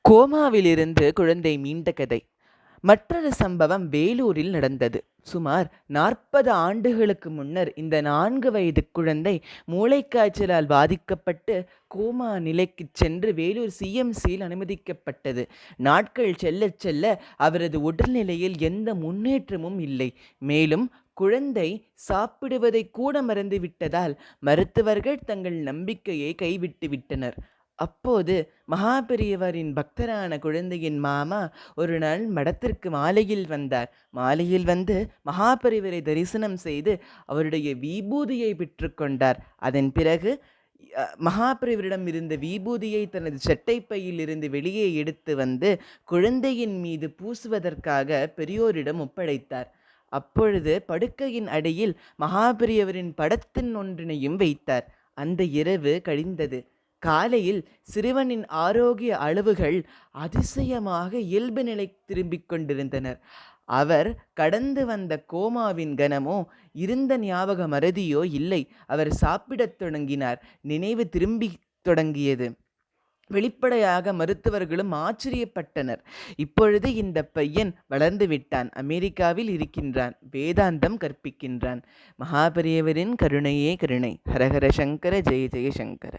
கோமாவிலிருந்து குழந்தை மீண்ட கதை. மற்றொரு சம்பவம் வேலூரில் நடந்தது. சுமார் 40 ஆண்டுகளுக்கு முன்னர் இந்த 4 வயது குழந்தை மூளைக்காய்ச்சலால் பாதிக்கப்பட்டு கோமா நிலைக்குச் சென்று வேலூர் சிஎம்சியில் அனுமதிக்கப்பட்டது. நாட்கள் செல்லச் செல்ல அவரது உடல்நிலையில் எந்த முன்னேற்றமும் இல்லை. மேலும் குழந்தை சாப்பிடுவதை கூட மறந்துவிட்டதால் மருத்துவர்கள் தங்கள் நம்பிக்கையை கைவிட்டு விட்டனர். அப்போது மகாபெரியவரின் பக்தரான குழந்தையின் மாமா ஒரு நாள் மடத்திற்கு மாலையில் வந்தார். மாலையில் வந்து மகாபெரியவரை தரிசனம் செய்து அவருடைய விபூதியை பெற்றுக்கொண்டார். அதன் பிறகு மகாபெரியவரிடம் இருந்த விபூதியை தனது சட்டைப்பையில் இருந்து வெளியே எடுத்து வந்து குழந்தையின் மீது பூசுவதற்காக பெரியோரிடம் ஒப்படைத்தார். அப்பொழுது படுக்கையின் அடியில் மகாபெரியவரின் படத்தின் ஒன்றினையும் வைத்தார். அந்த இரவு கழிந்தது. காலையில் சிறுவனின் ஆரோக்கிய அளவுகள் அதிசயமாக இயல்பு நிலை திரும்பிக் கொண்டிருந்தனர். அவர் கடந்து வந்த கோமாவின் கனமோ இருந்த ஞாபக மறதியோ இல்லை. அவர் சாப்பிடத் தொடங்கினார். நினைவு திரும்பி தொடங்கியது. வெளிப்படையாக மருத்துவர்களும் ஆச்சரியப்பட்டனர். இப்பொழுது இந்த பையன் வளர்ந்து விட்டான். அமெரிக்காவில் இருக்கின்றான். வேதாந்தம் கற்பிக்கின்றான். மகாபெரியவரின் கருணையே கருணை. ஹரஹர சங்கர ஜெய ஜெய சங்கர.